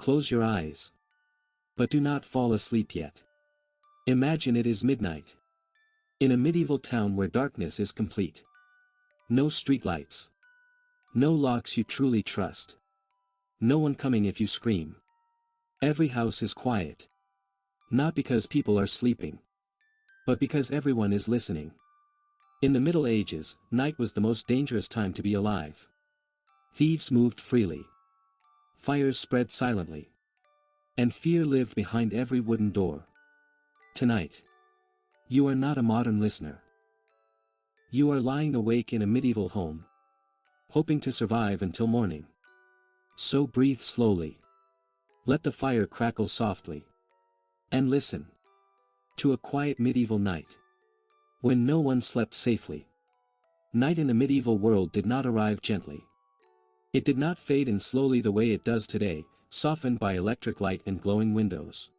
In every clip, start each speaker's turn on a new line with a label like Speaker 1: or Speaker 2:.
Speaker 1: close your eyes. But do not fall asleep yet. Imagine it is midnight. In a medieval town where darkness is complete. No streetlights. No locks you truly trust. No one coming if you scream. Every house is quiet. Not because people are sleeping, but because everyone is listening. In the Middle Ages, night was the most dangerous time to be alive. Thieves moved freely. Fires spread silently. And fear lived behind every wooden door. Tonight, you are not a modern listener. You are lying awake in a medieval home, hoping to survive until morning. So breathe slowly. Let the fire crackle softly. And listen to a quiet medieval night, when no one slept safely. Night in the medieval world did not arrive gently. It did not fade in slowly the way it does today, softened by electric light and glowing windows.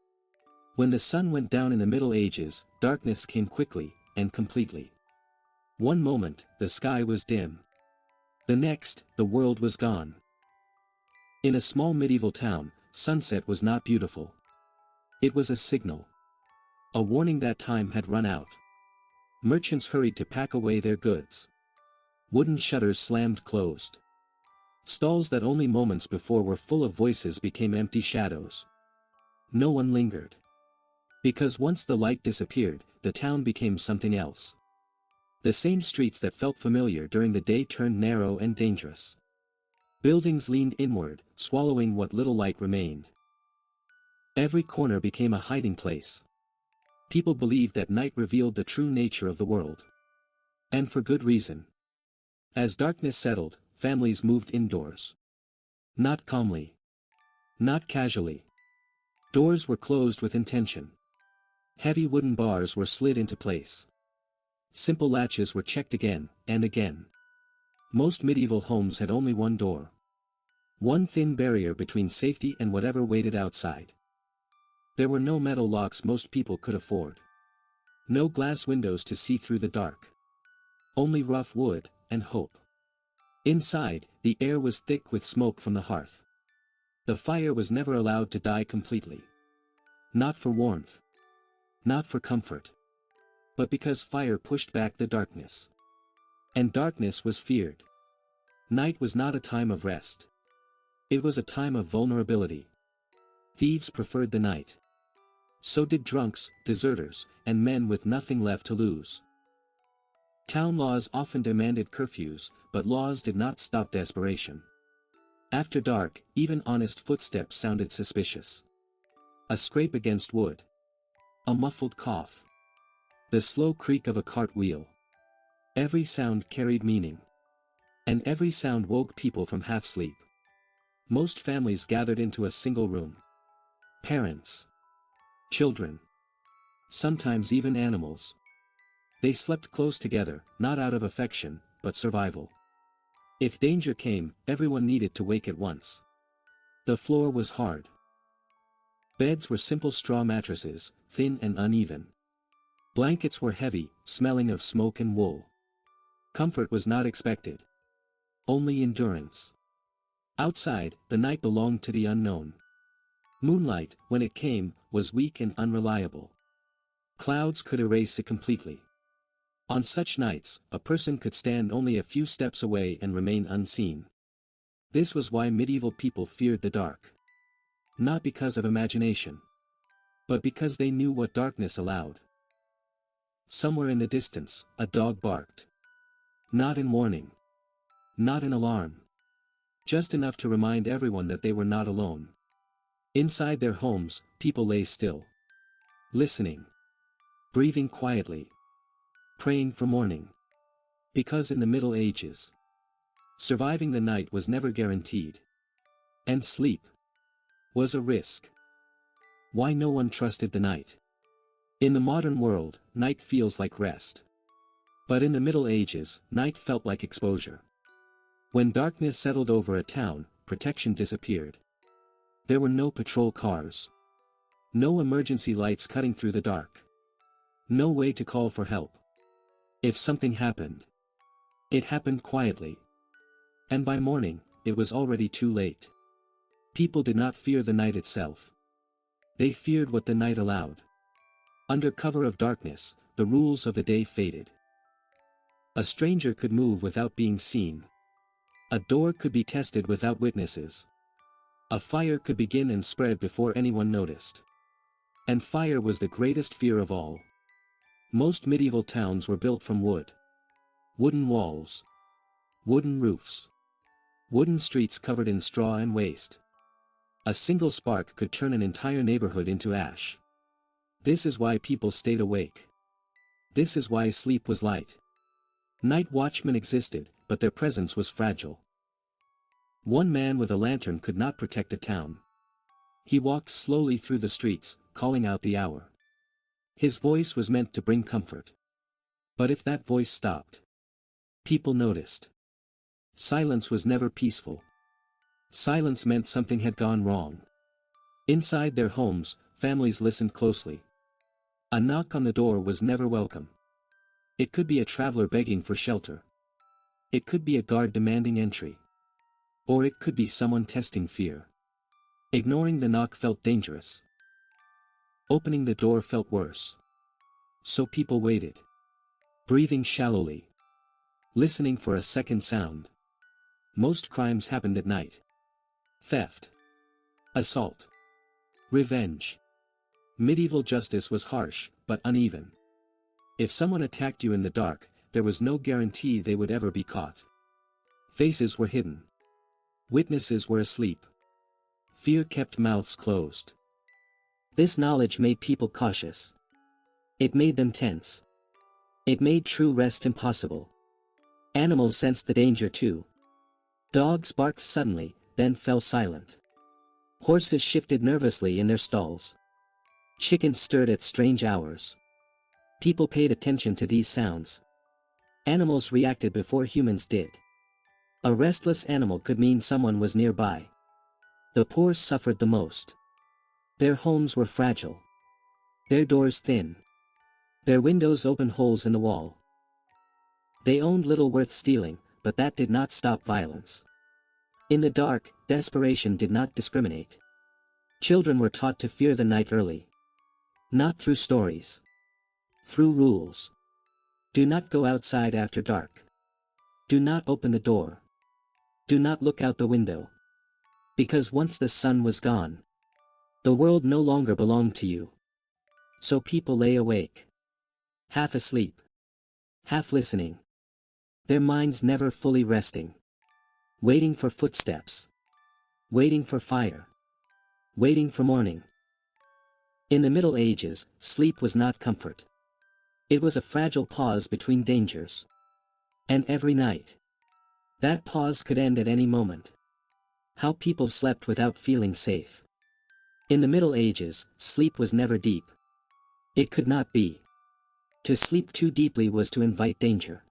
Speaker 1: When the sun went down in the Middle Ages, darkness came quickly, and completely. One moment, the sky was dim. The next, the world was gone. In a small medieval town, sunset was not beautiful. It was a signal. A warning that time had run out. Merchants hurried to pack away their goods. Wooden shutters slammed closed. Stalls that only moments before were full of voices became empty shadows. No one lingered. Because once the light disappeared, the town became something else. The same streets that felt familiar during the day turned narrow and dangerous. Buildings leaned inward, swallowing what little light remained. Every corner became a hiding place. People believed that night revealed the true nature of the world. And for good reason. As darkness settled, families moved indoors. Not calmly. Not casually. Doors were closed with intention. Heavy wooden bars were slid into place. Simple latches were checked again and again. Most medieval homes had only one door. One thin barrier between safety and whatever waited outside. There were no metal locks most people could afford. No glass windows to see through the dark. Only rough wood, and hope. Inside, the air was thick with smoke from the hearth. The fire was never allowed to die completely. Not for warmth. Not for comfort. But because fire pushed back the darkness. And darkness was feared. Night was not a time of rest. It was a time of vulnerability. Thieves preferred the night. So did drunks, deserters, and men with nothing left to lose. Town laws often demanded curfews, but laws did not stop desperation. After dark, even honest footsteps sounded suspicious. A scrape against wood. A muffled cough. The slow creak of a cart wheel. Every sound carried meaning. And every sound woke people from half-sleep. Most families gathered into a single room. Parents. Children. Sometimes even animals. They slept close together, not out of affection, but survival. If danger came, everyone needed to wake at once. The floor was hard. Beds were simple straw mattresses, thin and uneven. Blankets were heavy, smelling of smoke and wool. Comfort was not expected. Only endurance. Outside, the night belonged to the unknown. Moonlight, when it came, was weak and unreliable. Clouds could erase it completely. On such nights, a person could stand only a few steps away and remain unseen. This was why medieval people feared the dark. Not because of imagination. But because they knew what darkness allowed. Somewhere in the distance, a dog barked. Not in warning. Not in alarm. Just enough to remind everyone that they were not alone. Inside their homes, people lay still. Listening. Breathing quietly. Praying for morning. Because in the Middle Ages, surviving the night was never guaranteed. And sleep was a risk. Why no one trusted the night. In the modern world, night feels like rest. But in the Middle Ages, night felt like exposure. When darkness settled over a town, protection disappeared. There were no patrol cars. No emergency lights cutting through the dark. No way to call for help. If something happened, it happened quietly. And by morning, it was already too late. People did not fear the night itself. They feared what the night allowed. Under cover of darkness, the rules of the day faded. A stranger could move without being seen. A door could be tested without witnesses. A fire could begin and spread before anyone noticed. And fire was the greatest fear of all. Most medieval towns were built from wood. Wooden walls. Wooden roofs. Wooden streets covered in straw and waste. A single spark could turn an entire neighborhood into ash. This is why people stayed awake. This is why sleep was light. Night watchmen existed, but their presence was fragile. One man with a lantern could not protect a town. He walked slowly through the streets, calling out the hour. His voice was meant to bring comfort. But if that voice stopped, people noticed. Silence was never peaceful. Silence meant something had gone wrong. Inside their homes, families listened closely. A knock on the door was never welcome. It could be a traveler begging for shelter. It could be a guard demanding entry. Or it could be someone testing fear. Ignoring the knock felt dangerous. Opening the door felt worse. So people waited. Breathing shallowly. Listening for a second sound. Most crimes happened at night. Theft. Assault. Revenge. Medieval justice was harsh, but uneven. If someone attacked you in the dark, there was no guarantee they would ever be caught. Faces were hidden. Witnesses were asleep. Fear kept mouths closed. This knowledge made people cautious. It made them tense. It made true rest impossible. Animals sensed the danger too. Dogs barked suddenly, then fell silent. Horses shifted nervously in their stalls. Chickens stirred at strange hours. People paid attention to these sounds. Animals reacted before humans did. A restless animal could mean someone was nearby. The poor suffered the most. Their homes were fragile. Their doors thin. Their windows opened holes in the wall. They owned little worth stealing, but that did not stop violence. In the dark, desperation did not discriminate. Children were taught to fear the night early. Not through stories. Through rules. Do not go outside after dark. Do not open the door. Do not look out the window. Because once the sun was gone, the world no longer belonged to you. So people lay awake. Half asleep. Half listening. Their minds never fully resting. Waiting for footsteps. Waiting for fire. Waiting for morning. In the Middle Ages, sleep was not comfort. It was a fragile pause between dangers. And every night, that pause could end at any moment. How people slept without feeling safe. In the Middle Ages, sleep was never deep. It could not be. To sleep too deeply was to invite danger.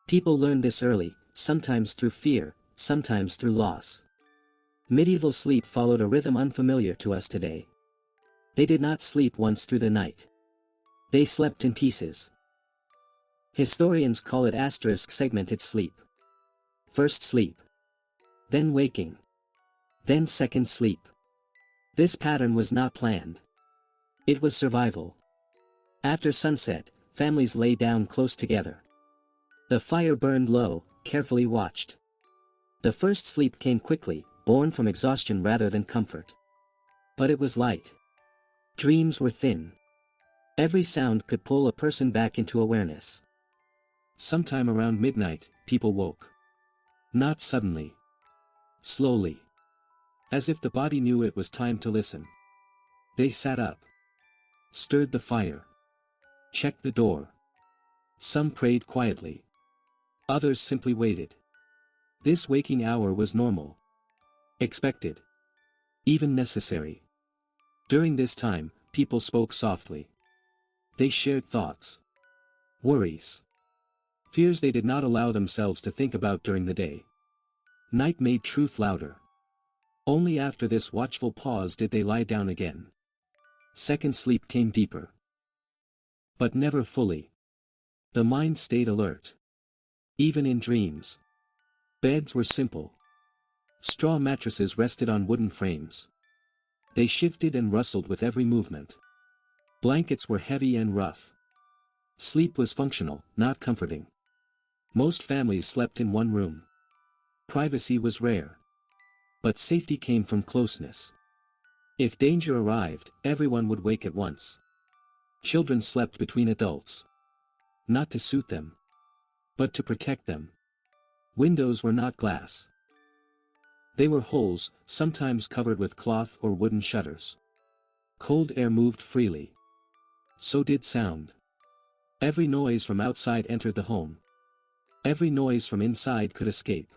Speaker 1: People learned this early, sometimes through fear, sometimes through loss. Medieval sleep followed a rhythm unfamiliar to us today. They did not sleep once through the night. They slept in pieces. Historians call it segmented sleep. First sleep. Then waking. Then second sleep. This pattern was not planned. It was survival. After sunset, families lay down close together. The fire burned low, carefully watched. The first sleep came quickly, born from exhaustion rather than comfort. But it was light. Dreams were thin. Every sound could pull a person back into awareness. Sometime around midnight, people woke. Not suddenly. Slowly. As if the body knew it was time to listen. They sat up. Stirred the fire. Checked the door. Some prayed quietly. Others simply waited. This waking hour was normal. Expected. Even necessary. During this time, people spoke softly. They shared thoughts. Worries. Fears they did not allow themselves to think about during the day. Night made truth louder. Only after this watchful pause did they lie down again. Second sleep came deeper. But never fully. The mind stayed alert. Even in dreams. Beds were simple. Straw mattresses rested on wooden frames. They shifted and rustled with every movement. Blankets were heavy and rough. Sleep was functional, not comforting. Most families slept in one room. Privacy was rare. But safety came from closeness. If danger arrived, everyone would wake at once. Children slept between adults. Not to suit them, but to protect them. Windows were not glass. They were holes, sometimes covered with cloth or wooden shutters. Cold air moved freely. So did sound. Every noise from outside entered the home. Every noise from inside could escape.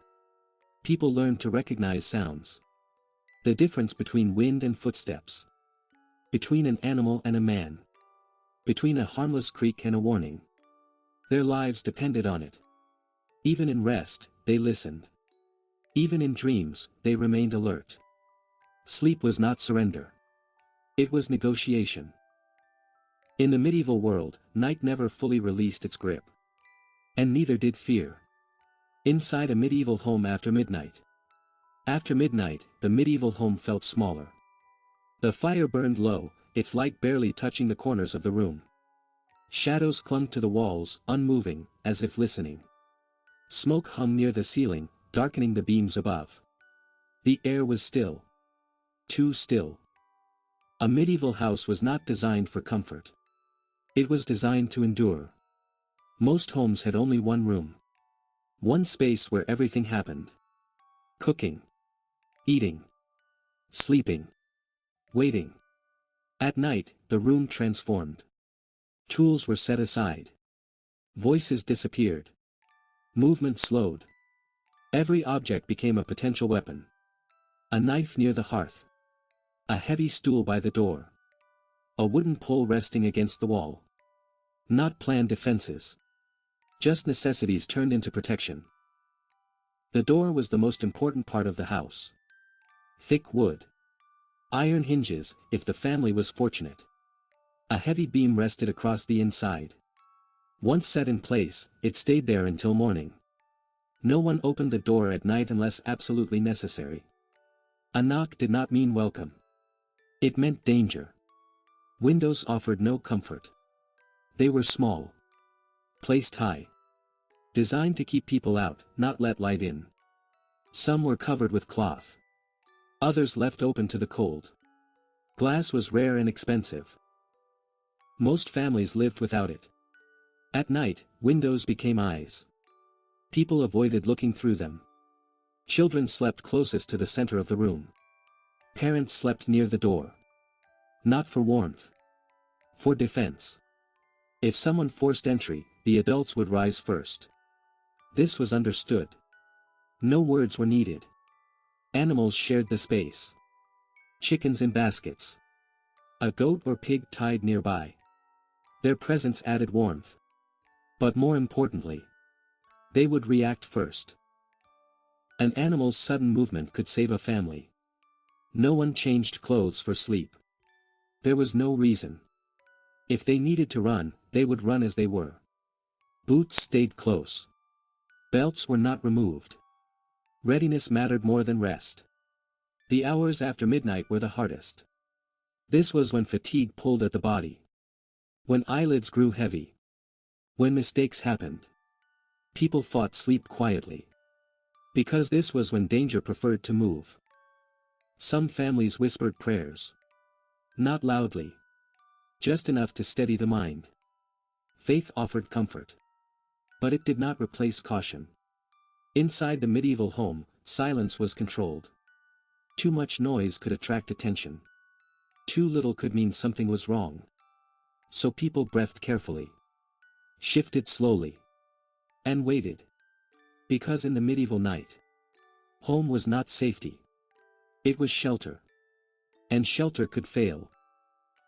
Speaker 1: People learned to recognize sounds. The difference between wind and footsteps. Between an animal and a man. Between a harmless creak and a warning. Their lives depended on it. Even in rest, they listened. Even in dreams, they remained alert. Sleep was not surrender. It was negotiation. In the medieval world, night never fully released its grip. And neither did fear. Inside a medieval home after midnight. After midnight, the medieval home felt smaller. The fire burned low, its light barely touching the corners of the room. Shadows clung to the walls, unmoving, as if listening. Smoke hung near the ceiling, darkening the beams above. The air was still. Too still. A medieval house was not designed for comfort. It was designed to endure. Most homes had only one room. One space where everything happened. Cooking. Eating. Sleeping. Waiting. At night, the room transformed. Tools were set aside. Voices disappeared. Movement slowed. Every object became a potential weapon. A knife near the hearth. A heavy stool by the door. A wooden pole resting against the wall. Not planned defenses. Just necessities turned into protection. The door was the most important part of the house. Thick wood. Iron hinges, if the family was fortunate. A heavy beam rested across the inside. Once set in place, it stayed there until morning. No one opened the door at night unless absolutely necessary. A knock did not mean welcome. It meant danger. Windows offered no comfort. They were small. Placed high. Designed to keep people out, not let light in. Some were covered with cloth. Others left open to the cold. Glass was rare and expensive. Most families lived without it. At night, windows became eyes. People avoided looking through them. Children slept closest to the center of the room. Parents slept near the door. Not for warmth. For defense. If someone forced entry, the adults would rise first. This was understood. No words were needed. Animals shared the space. Chickens in baskets. A goat or pig tied nearby. Their presence added warmth. But more importantly, they would react first. An animal's sudden movement could save a family. No one changed clothes for sleep. There was no reason. If they needed to run, they would run as they were. Boots stayed close. Belts were not removed. Readiness mattered more than rest. The hours after midnight were the hardest. This was when fatigue pulled at the body. When eyelids grew heavy. When mistakes happened. People fought sleep quietly. Because this was when danger preferred to move. Some families whispered prayers. Not loudly. Just enough to steady the mind. Faith offered comfort. But it did not replace caution. Inside the medieval home, silence was controlled. Too much noise could attract attention. Too little could mean something was wrong. So people breathed carefully. Shifted slowly. And waited. Because in the medieval night, home was not safety. It was shelter. And shelter could fail.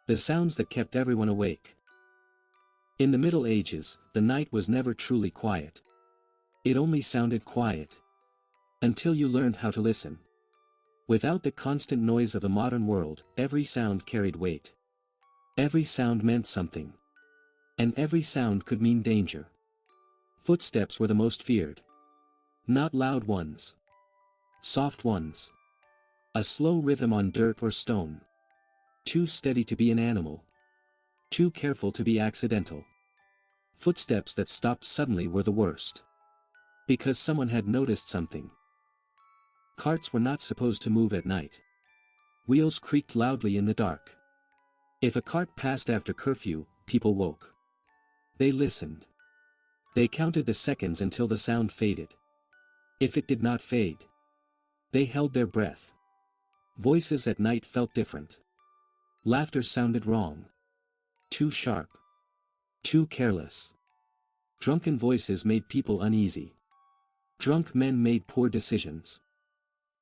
Speaker 1: The sounds that kept everyone awake. In the Middle Ages, the night was never truly quiet. It only sounded quiet. Until you learned how to listen. Without the constant noise of the modern world, every sound carried weight. Every sound meant something. And every sound could mean danger. Footsteps were the most feared. Not loud ones. Soft ones. A slow rhythm on dirt or stone. Too steady to be an animal. Too careful to be accidental. Footsteps that stopped suddenly were the worst. Because someone had noticed something. Carts were not supposed to move at night. Wheels creaked loudly in the dark. If a cart passed after curfew, people woke. They listened. They counted the seconds until the sound faded. If it did not fade, they held their breath. Voices at night felt different. Laughter sounded wrong. Too sharp. Too careless. Drunken voices made people uneasy. Drunk men made poor decisions.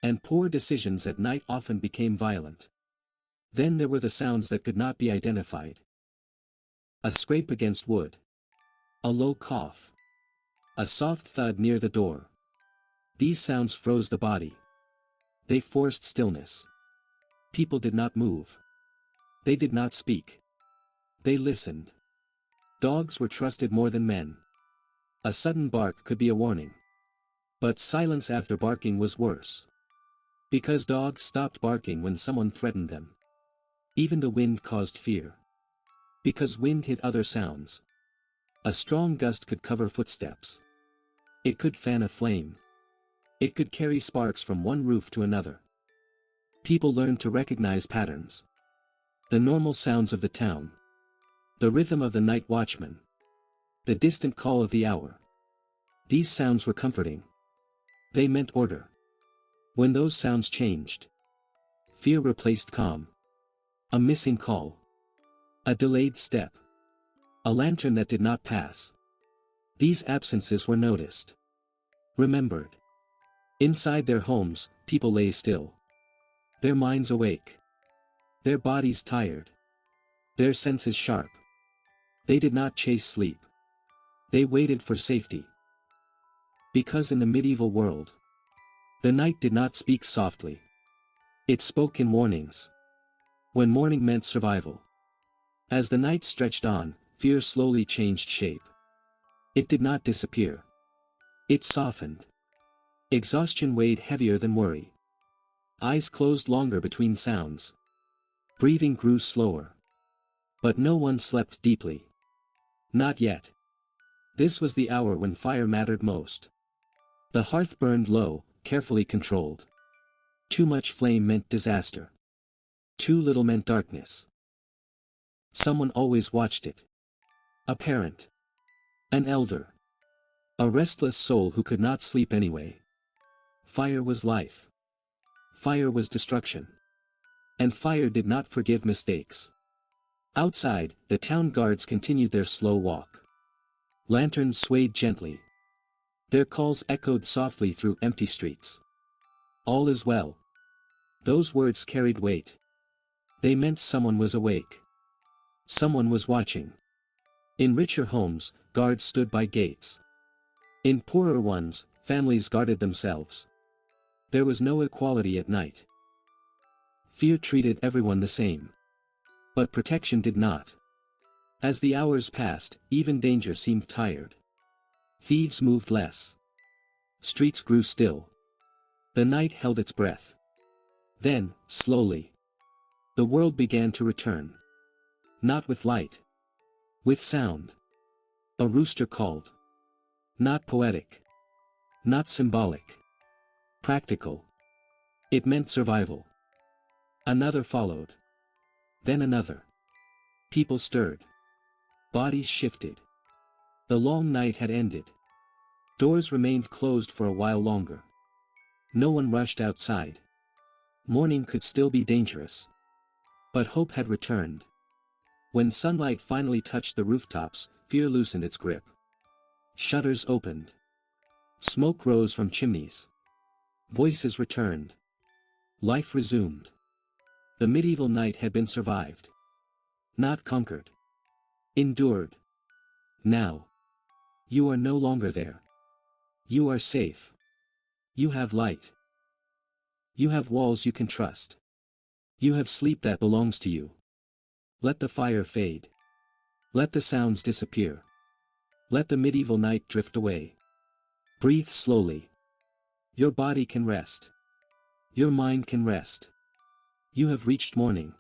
Speaker 1: And poor decisions at night often became violent. Then there were the sounds that could not be identified. A scrape against wood. A low cough. A soft thud near the door. These sounds froze the body. They forced stillness. People did not move. They did not speak. They listened. Dogs were trusted more than men. A sudden bark could be a warning. But silence after barking was worse. Because dogs stopped barking when someone threatened them. Even the wind caused fear. Because wind hid other sounds. A strong gust could cover footsteps. It could fan a flame. It could carry sparks from one roof to another. People learned to recognize patterns. The normal sounds of the town. The rhythm of the night watchman. The distant call of the hour. These sounds were comforting. They meant order. When those sounds changed, fear replaced calm. A missing call. A delayed step. A lantern that did not pass. These absences were noticed. Remembered. Inside their homes, people lay still. Their minds awake. Their bodies tired. Their senses sharp. They did not chase sleep. They waited for safety. Because in the medieval world, the night did not speak softly. It spoke in warnings. When morning meant survival. As the night stretched on, fear slowly changed shape. It did not disappear. It softened. Exhaustion weighed heavier than worry. Eyes closed longer between sounds. Breathing grew slower. But no one slept deeply. Not yet. This was the hour when fire mattered most. The hearth burned low, carefully controlled. Too much flame meant disaster. Too little meant darkness. Someone always watched it. A parent. An elder. A restless soul who could not sleep anyway. Fire was life. Fire was destruction. And fire did not forgive mistakes. Outside, the town guards continued their slow walk. Lanterns swayed gently. Their calls echoed softly through empty streets. All is well. Those words carried weight. They meant someone was awake. Someone was watching. In richer homes, guards stood by gates. In poorer ones, families guarded themselves. There was no equality at night. Fear treated everyone the same. But protection did not. As the hours passed, even danger seemed tired. Thieves moved less. Streets grew still. The night held its breath. Then, slowly, the world began to return. Not with light. With sound. A rooster called. Not poetic. Not symbolic. Practical. It meant survival. Another followed. Then another. People stirred. Bodies shifted. The long night had ended. Doors remained closed for a while longer. No one rushed outside. Morning could still be dangerous. But hope had returned. When sunlight finally touched the rooftops, fear loosened its grip. Shutters opened. Smoke rose from chimneys. Voices returned. Life resumed. The medieval night had been survived. Not conquered. Endured. Now. You are no longer there. You are safe. You have light. You have walls you can trust. You have sleep that belongs to you. Let the fire fade. Let the sounds disappear. Let the medieval night drift away. Breathe slowly. Your body can rest. Your mind can rest. You have reached morning.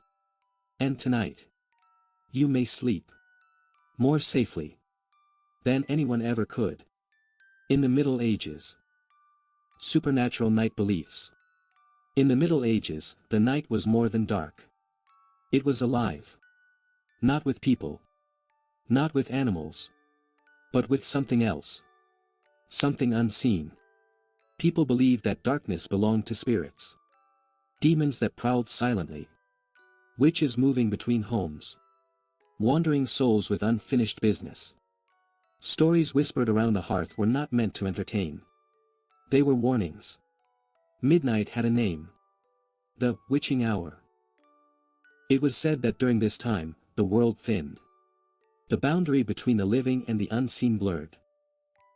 Speaker 1: And tonight, you may sleep more safely than anyone ever could. In the Middle Ages. Supernatural night beliefs. In the Middle Ages, the night was more than dark. It was alive. Not with people. Not with animals. But with something else. Something unseen. People believed that darkness belonged to spirits. Demons that prowled silently. Witches moving between homes. Wandering souls with unfinished business. Stories whispered around the hearth were not meant to entertain. They were warnings. Midnight had a name. The witching hour. It was said that during this time, the world thinned. The boundary between the living and the unseen blurred.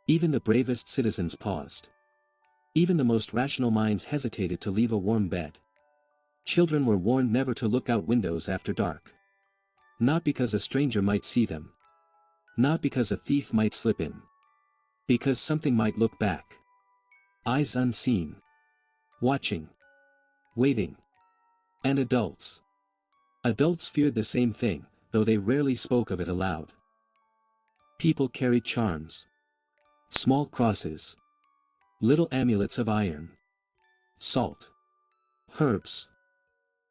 Speaker 1: Even the bravest citizens paused. Even the most rational minds hesitated to leave a warm bed. Children were warned never to look out windows after dark. Not because a stranger might see them. Not because a thief might slip in. Because something might look back. Eyes unseen. Watching. Waiting. And adults. Adults feared the same thing, though they rarely spoke of it aloud. People carried charms. Small crosses. Little amulets of iron. Salt. Herbs.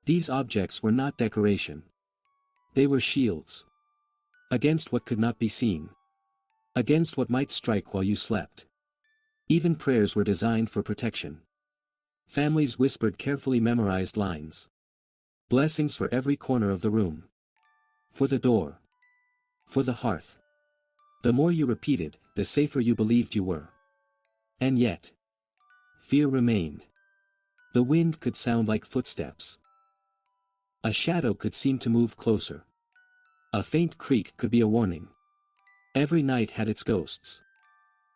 Speaker 1: These objects were not decoration. They were shields. Against what could not be seen. Against what might strike while you slept. Even prayers were designed for protection. Families whispered carefully memorized lines. Blessings for every corner of the room. For the door. For the hearth. The more you repeated, the safer you believed you were. And yet, fear remained. The wind could sound like footsteps. A shadow could seem to move closer. A faint creak could be a warning. Every night had its ghosts.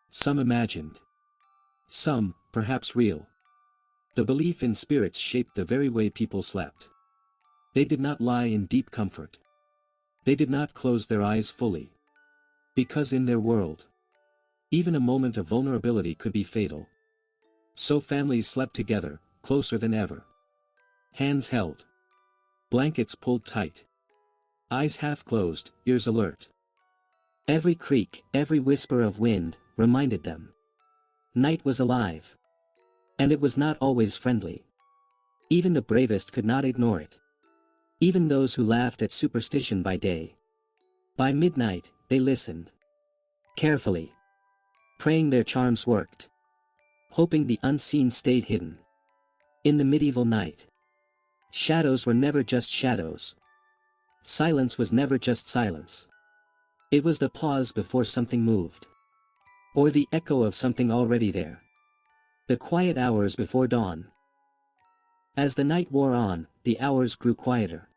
Speaker 1: Some imagined. Some, perhaps real. The belief in spirits shaped the very way people slept. They did not lie in deep comfort. They did not close their eyes fully. Because in their world, even a moment of vulnerability could be fatal. So families slept together, closer than ever. Hands held. Blankets pulled tight. Eyes half closed, ears alert. Every creak, every whisper of wind, reminded them. Night was alive. And it was not always friendly. Even the bravest could not ignore it. Even those who laughed at superstition by day. By midnight, they listened. Carefully. Praying their charms worked. Hoping the unseen stayed hidden. In the medieval night. Shadows were never just shadows. Silence was never just silence. It was the pause before something moved. Or the echo of something already there. The quiet hours before dawn. As the night wore on, the hours grew quieter.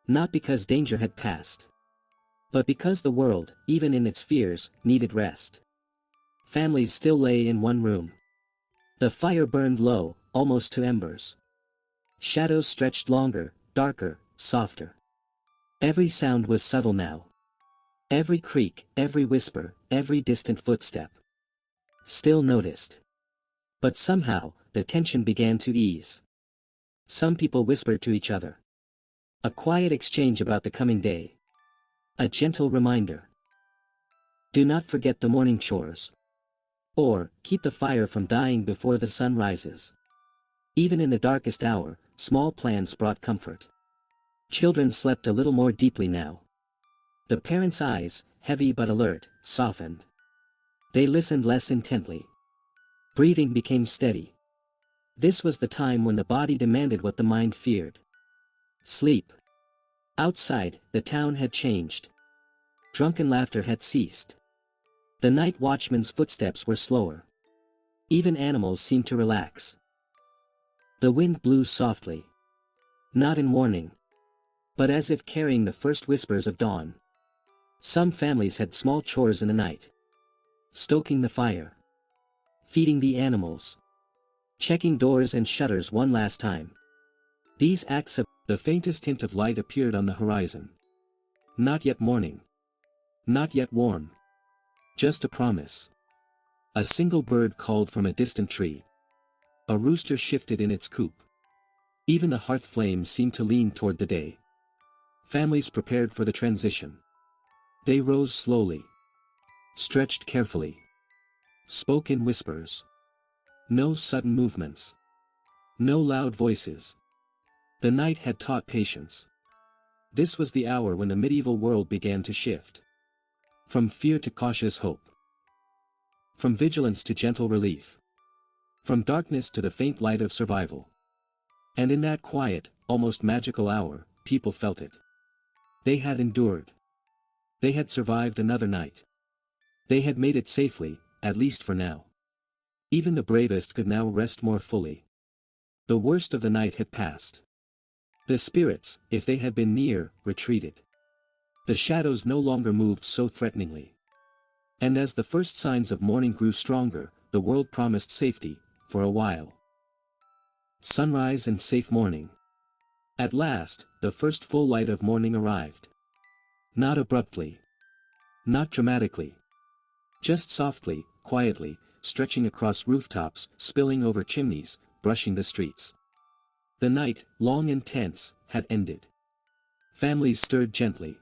Speaker 1: Not because danger had passed. But because the world, even in its fears, needed rest. Families still lay in one room. The fire burned low, almost to embers. Shadows stretched longer, darker, softer. Every sound was subtle now. Every creak, every whisper, every distant footstep. Still noticed. But somehow, the tension began to ease. Some people whispered to each other. A quiet exchange about the coming day. A gentle reminder. Do not forget the morning chores. Or, keep the fire from dying before the sun rises. Even in the darkest hour, small plans brought comfort. Children slept a little more deeply now. The parents' eyes, heavy but alert, softened. They listened less intently. Breathing became steady. This was the time when the body demanded what the mind feared. Sleep. Outside, the town had changed. Drunken laughter had ceased. The night watchman's footsteps were slower. Even animals seemed to relax. The wind blew softly. Not in warning. But as if carrying the first whispers of dawn. Some families had small chores in the night. Stoking the fire. Feeding the animals. Checking doors and shutters one last time. These acts of the faintest hint of light appeared on the horizon. Not yet morning. Not yet warm. Just a promise. A single bird called from a distant tree. A rooster shifted in its coop. Even the hearth flames seemed to lean toward the day. Families prepared for the transition. They rose slowly. Stretched carefully. Spoke in whispers. No sudden movements. No loud voices. The night had taught patience. This was the hour when the medieval world began to shift. From fear to cautious hope. From vigilance to gentle relief. From darkness to the faint light of survival. And in that quiet, almost magical hour, people felt it. They had endured. They had survived another night. They had made it safely, at least for now. Even the bravest could now rest more fully. The worst of the night had passed. The spirits, if they had been near, retreated. The shadows no longer moved so threateningly. And as the first signs of morning grew stronger, the world promised safety, for a while. Sunrise and safe morning. At last, the first full light of morning arrived. Not abruptly. Not dramatically. Just softly, quietly, stretching across rooftops, spilling over chimneys, brushing the streets. The night, long and tense, had ended. Families stirred gently.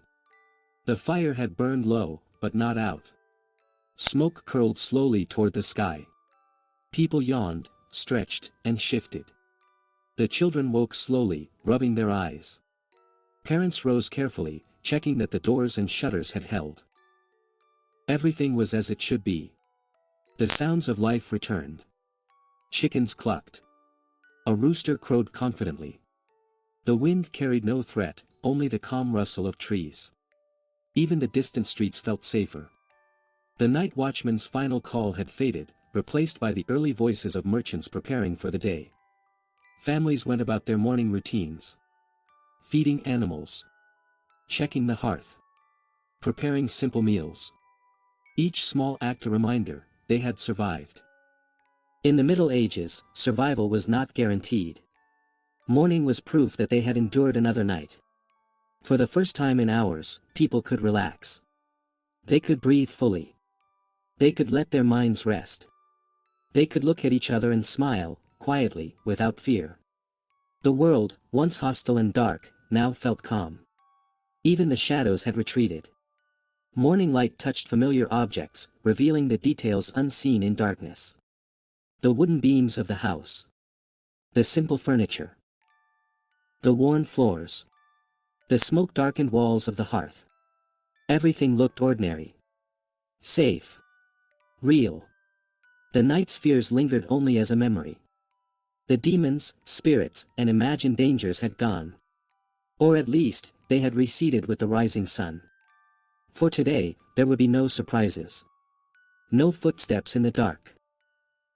Speaker 1: The fire had burned low, but not out. Smoke curled slowly toward the sky. People yawned, stretched, and shifted. The children woke slowly, rubbing their eyes. Parents rose carefully, checking that the doors and shutters had held. Everything was as it should be. The sounds of life returned. Chickens clucked. A rooster crowed confidently. The wind carried no threat, only the calm rustle of trees. Even the distant streets felt safer. The night watchman's final call had faded, replaced by the early voices of merchants preparing for the day. Families went about their morning routines. Feeding animals. Checking the hearth. Preparing simple meals. Each small act a reminder, they had survived. In the Middle Ages, survival was not guaranteed. Morning was proof that they had endured another night. For the first time in hours, people could relax. They could breathe fully. They could let their minds rest. They could look at each other and smile, quietly, without fear. The world, once hostile and dark, now felt calm. Even the shadows had retreated. Morning light touched familiar objects, revealing the details unseen in darkness. The wooden beams of the house. The simple furniture. The worn floors. The smoke-darkened walls of the hearth. Everything looked ordinary. Safe. Real. The night's fears lingered only as a memory. The demons, spirits, and imagined dangers had gone. Or at least, they had receded with the rising sun. For today, there would be no surprises. No footsteps in the dark.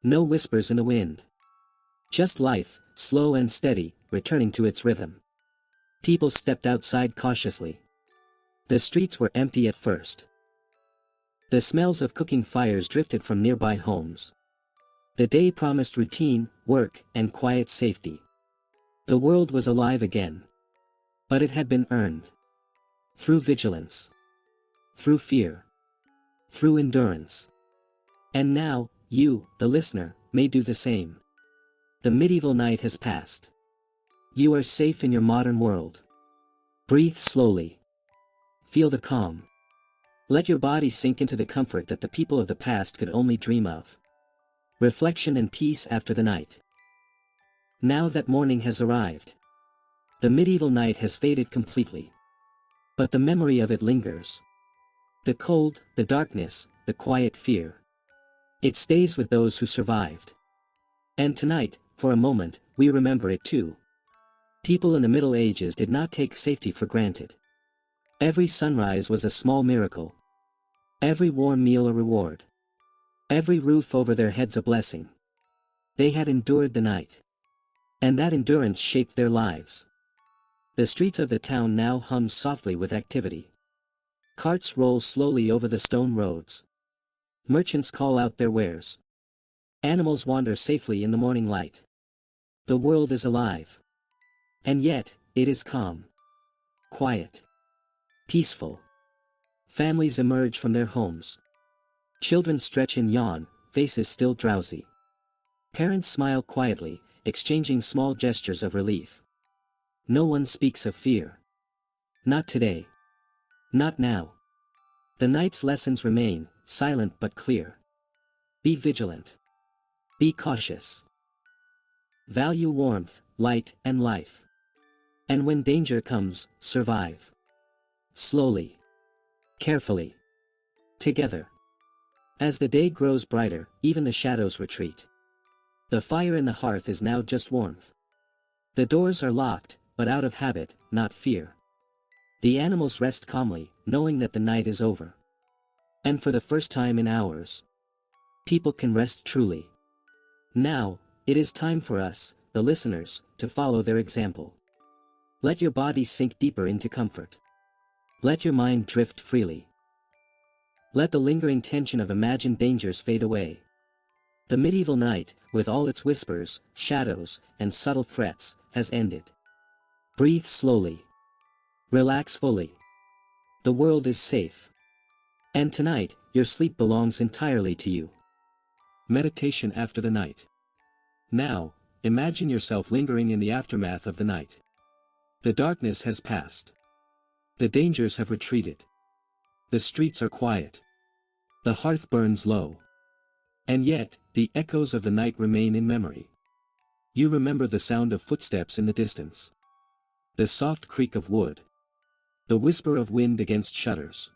Speaker 1: No whispers in the wind. Just life, slow and steady, returning to its rhythm. People stepped outside cautiously. The streets were empty at first. The smells of cooking fires drifted from nearby homes. The day promised routine, work, and quiet safety. The world was alive again. But it had been earned. Through vigilance. Through fear. Through endurance. And now, you, the listener, may do the same. The medieval night has passed. You are safe in your modern world. Breathe slowly. Feel the calm. Let your body sink into the comfort that the people of the past could only dream of. Reflection and peace after the night. Now that morning has arrived. The medieval night has faded completely. But the memory of it lingers. The cold, the darkness, the quiet fear. It stays with those who survived. And tonight, for a moment, we remember it too. People in the Middle Ages did not take safety for granted. Every sunrise was a small miracle. Every warm meal a reward. Every roof over their heads a blessing. They had endured the night. And that endurance shaped their lives. The streets of the town now hum softly with activity. Carts roll slowly over the stone roads. Merchants call out their wares. Animals wander safely in the morning light. The world is alive. And yet, it is calm. Quiet. Peaceful. Families emerge from their homes. Children stretch and yawn, faces still drowsy. Parents smile quietly, exchanging small gestures of relief. No one speaks of fear. Not today. Not now. The night's lessons remain, silent but clear. Be vigilant. Be cautious. Value warmth, light, and life. And when danger comes, survive. Slowly. Carefully. Together. As the day grows brighter, even the shadows retreat. The fire in the hearth is now just warmth. The doors are locked, but out of habit, not fear. The animals rest calmly, knowing that the night is over. And for the first time in hours, people can rest truly. Now, it is time for us, the listeners, to follow their example. Let your body sink deeper into comfort. Let your mind drift freely. Let the lingering tension of imagined dangers fade away. The medieval night, with all its whispers, shadows, and subtle threats, has ended. Breathe slowly. Relax fully. The world is safe. And tonight, your sleep belongs entirely to you. Meditation after the night. Now, imagine yourself lingering in the aftermath of the night. The darkness has passed. The dangers have retreated. The streets are quiet. The hearth burns low. And yet, the echoes of the night remain in memory. You remember the sound of footsteps in the distance. The soft creak of wood. The whisper of wind against shutters.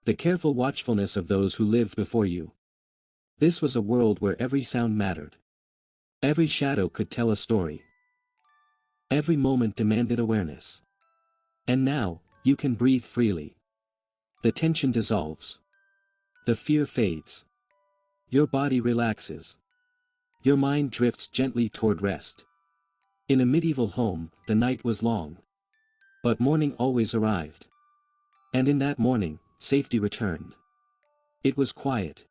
Speaker 1: The careful watchfulness of those who lived before you. This was a world where every sound mattered. Every shadow could tell a story. Every moment demanded awareness. And now, you can breathe freely. The tension dissolves. The fear fades. Your body relaxes. Your mind drifts gently toward rest. In a medieval home, the night was long. But morning always arrived. And in that morning, safety returned. It was quiet.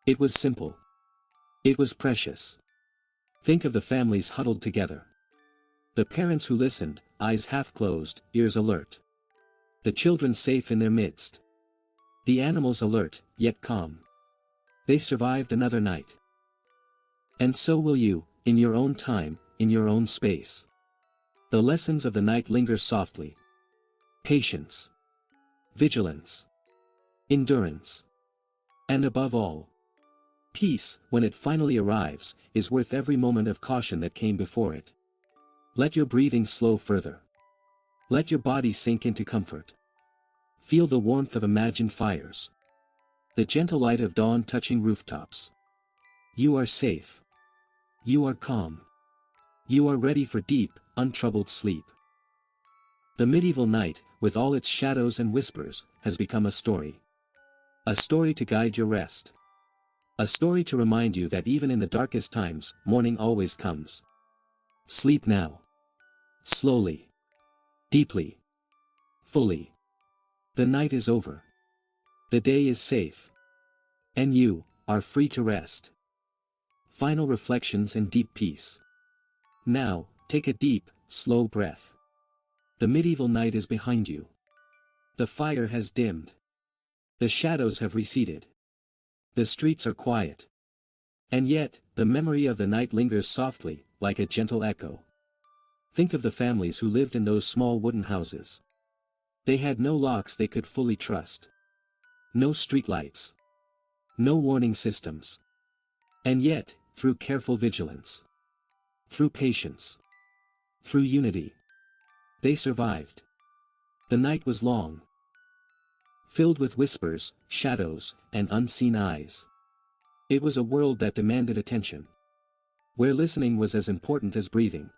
Speaker 1: It was simple. It was precious. Think of the families huddled together. The parents who listened, eyes half closed, ears alert. The children safe in their midst. The animals alert, yet calm. They survived another night. And so will you, in your own time, in your own space. The lessons of the night linger softly. Patience. Vigilance. Endurance. And above all, peace, when it finally arrives, is worth every moment of caution that came before it. Let your breathing slow further. Let your body sink into comfort. Feel the warmth of imagined fires. The gentle light of dawn touching rooftops. You are safe. You are calm. You are ready for deep, untroubled sleep. The medieval night, with all its shadows and whispers, has become a story. A story to guide your rest. A story to remind you that even in the darkest times, morning always comes. Sleep now. Slowly. Deeply. Fully. The night is over. The day is safe. And you are free to rest. Final reflections and deep peace. Now, take a deep, slow breath. The medieval night is behind you. The fire has dimmed. The shadows have receded. The streets are quiet. And yet, the memory of the night lingers softly, like a gentle echo. Think of the families who lived in those small wooden houses. They had no locks they could fully trust. No streetlights. No warning systems. And yet, through careful vigilance, through patience, through unity, they survived. The night was long, filled with whispers, shadows, and unseen eyes. It was a world that demanded attention, where listening was as important as breathing,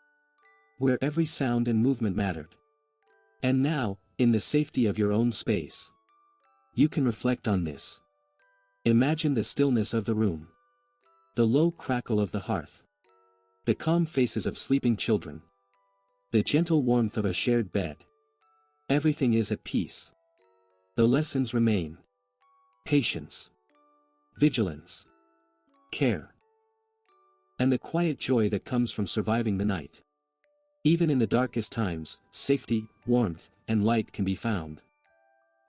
Speaker 1: where every sound and movement mattered. And now, in the safety of your own space, you can reflect on this. Imagine the stillness of the room, the low crackle of the hearth, the calm faces of sleeping children, the gentle warmth of a shared bed. Everything is at peace. The lessons remain. Patience. Vigilance. Care. And the quiet joy that comes from surviving the night. Even in the darkest times, safety, warmth, and light can be found.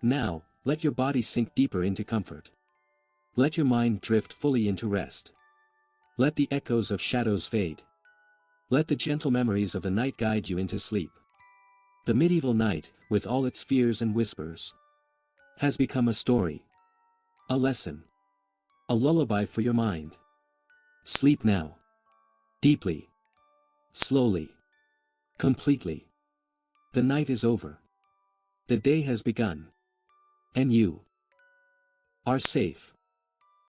Speaker 1: Now, let your body sink deeper into comfort. Let your mind drift fully into rest. Let the echoes of shadows fade. Let the gentle memories of the night guide you into sleep. The medieval night, with all its fears and whispers, has become a story, a lesson, a lullaby for your mind. Sleep now. Deeply. Slowly. Completely. The night is over. The day has begun. And you are safe.